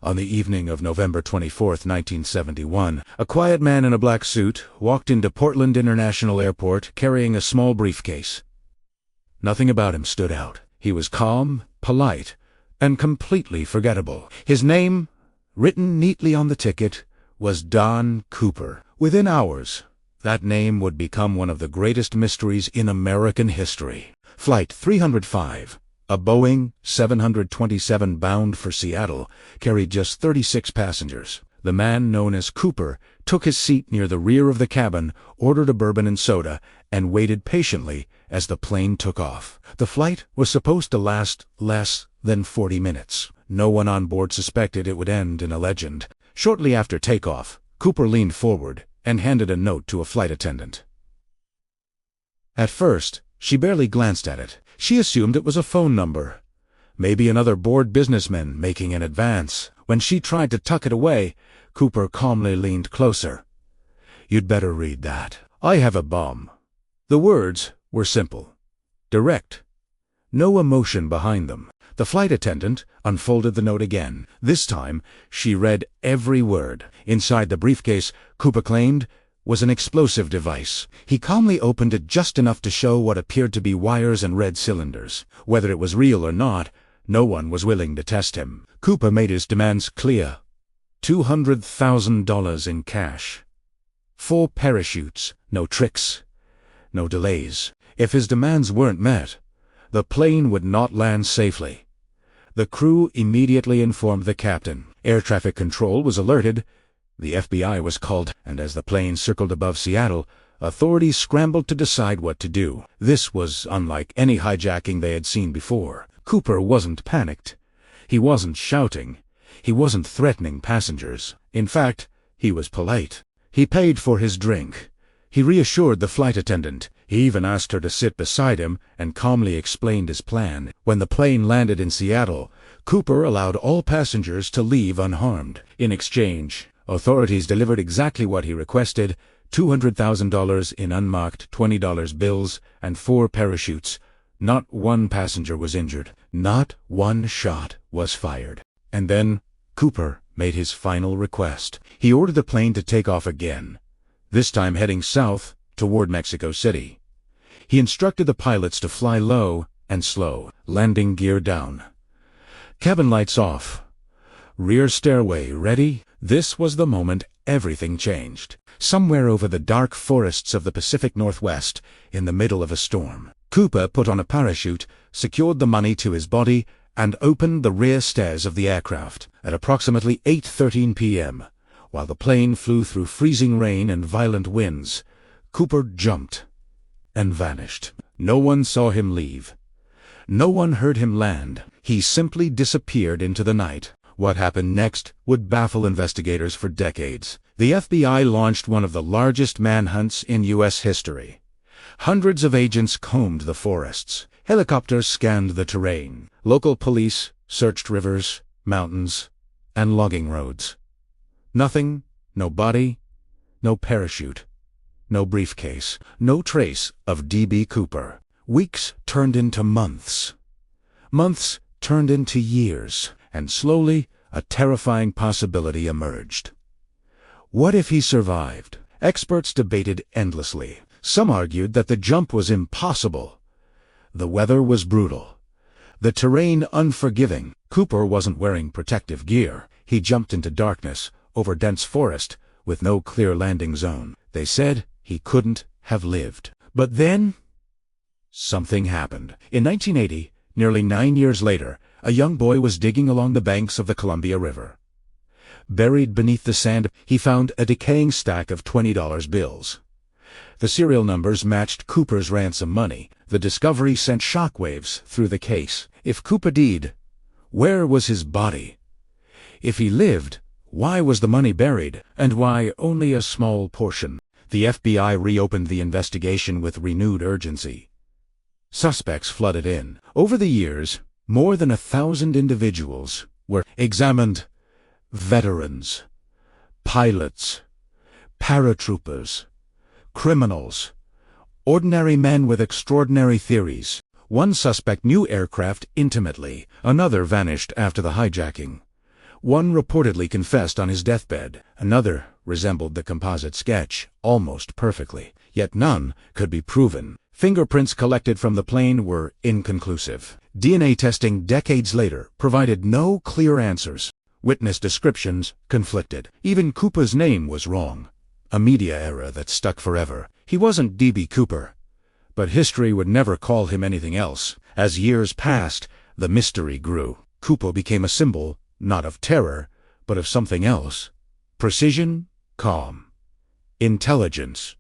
On the evening of November 24, 1971, a quiet man in a black suit walked into Portland International Airport carrying a small briefcase. Nothing about him stood out. He was calm, polite, and completely forgettable. His name, written neatly on the ticket, was Don Cooper. Within hours, that name would become one of the greatest mysteries in American history. Flight 305, a Boeing 727 bound for Seattle, carried just 36 passengers. The man known as Cooper took his seat near the rear of the cabin, ordered a bourbon and soda, and waited patiently as the plane took off. The flight was supposed to last less than 40 minutes. No one on board suspected it would end in a legend. Shortly after takeoff, Cooper leaned forward and handed a note to a flight attendant. At first, she barely glanced at it. She assumed it was a phone number. Maybe another bored businessman making an advance. When she tried to tuck it away, Cooper calmly leaned closer. "You'd better read that. I have a bomb." The words were simple, direct, no emotion behind them. The flight attendant unfolded the note again. This time, she read every word. Inside the briefcase, Cooper claimed, was an explosive device. He calmly opened it just enough to show what appeared to be wires and red cylinders. Whether it was real or not, no one was willing to test him. Cooper made his demands clear. $200,000 in cash. 4 parachutes, no tricks, no delays. If his demands weren't met, the plane would not land safely. The crew immediately informed the captain. Air traffic control was alerted. The FBI was called, and as the plane circled above Seattle, authorities scrambled to decide what to do. This was unlike any hijacking they had seen before. Cooper wasn't panicked. He wasn't shouting. He wasn't threatening passengers. In fact, he was polite. He paid for his drink. He reassured the flight attendant. He even asked her to sit beside him and calmly explained his plan. When the plane landed in Seattle, Cooper allowed all passengers to leave unharmed. In exchange, authorities delivered exactly what he requested: $200,000 in unmarked $20 bills and 4 parachutes. Not one passenger was injured. Not one shot was fired. And then Cooper made his final request. He ordered the plane to take off again, this time heading south toward Mexico City. He instructed the pilots to fly low and slow, landing gear down. Cabin lights off. Rear stairway ready. This was the moment everything changed. Somewhere over the dark forests of the Pacific Northwest, in the middle of a storm, Cooper put on a parachute, secured the money to his body, and opened the rear stairs of the aircraft. At approximately 8:13 p.m., while the plane flew through freezing rain and violent winds, Cooper jumped and vanished. No one saw him leave. No one heard him land. He simply disappeared into the night. What happened next would baffle investigators for decades. The FBI launched one of the largest manhunts in U.S. history. Hundreds of agents combed the forests. Helicopters scanned the terrain. Local police searched rivers, mountains, and logging roads. Nothing, no body, no parachute, no briefcase, no trace of D.B. Cooper. Weeks turned into months. Months turned into years, and slowly a terrifying possibility emerged. What if he survived? Experts debated endlessly. Some argued that the jump was impossible. The weather was brutal. The terrain unforgiving. Cooper wasn't wearing protective gear. He jumped into darkness, over dense forest, with no clear landing zone. They said he couldn't have lived. But then, something happened. In 1980, nearly 9 years later, a young boy was digging along the banks of the Columbia River. Buried beneath the sand, he found a decaying stack of $20 bills. The serial numbers matched Cooper's ransom money. The discovery sent shockwaves through the case. If Cooper died, where was his body? If he lived, why was the money buried, and why only a small portion? The FBI reopened the investigation with renewed urgency. Suspects flooded in. Over the years, more than 1,000 individuals were examined. Veterans, pilots, paratroopers, criminals, ordinary men with extraordinary theories. One suspect knew aircraft intimately. Another vanished after the hijacking. One reportedly confessed on his deathbed. Another resembled the composite sketch almost perfectly, yet none could be proven. Fingerprints collected from the plane were inconclusive. DNA testing decades later provided no clear answers. Witness descriptions conflicted. Even Cooper's name was wrong. A media error that stuck forever. He wasn't D.B. Cooper, but history would never call him anything else. As years passed, the mystery grew. Cooper became a symbol, not of terror, but of something else. Precision, calm, intelligence.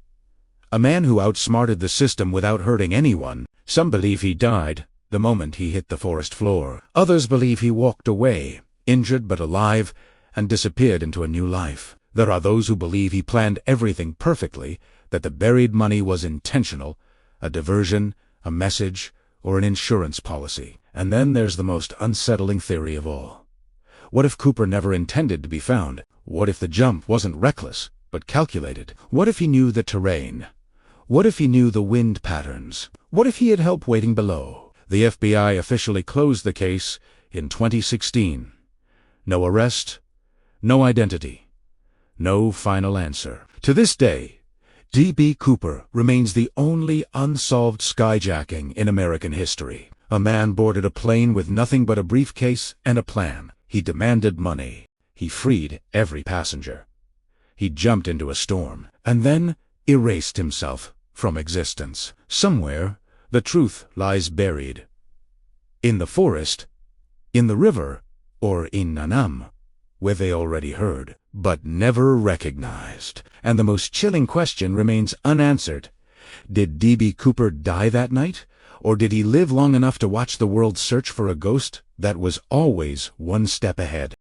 A man who outsmarted the system without hurting anyone. Some believe he died the moment he hit the forest floor. Others believe he walked away, injured but alive, and disappeared into a new life. There are those who believe he planned everything perfectly, that the buried money was intentional, a diversion, a message, or an insurance policy. And then there's the most unsettling theory of all. What if Cooper never intended to be found? What if the jump wasn't reckless, but calculated? What if he knew the terrain? What if he knew the wind patterns? What if he had help waiting below? The FBI officially closed the case in 2016. No arrest, no identity, no final answer. To this day, D.B. Cooper remains the only unsolved skyjacking in American history. A man boarded a plane with nothing but a briefcase and a plan. He demanded money. He freed every passenger. He jumped into a storm, and then erased himself from existence. Somewhere, the truth lies buried. In the forest, in the river, or in Nanam, where they already heard, but never recognized. And the most chilling question remains unanswered. Did D.B. Cooper die that night? Or did he live long enough to watch the world search for a ghost that was always one step ahead?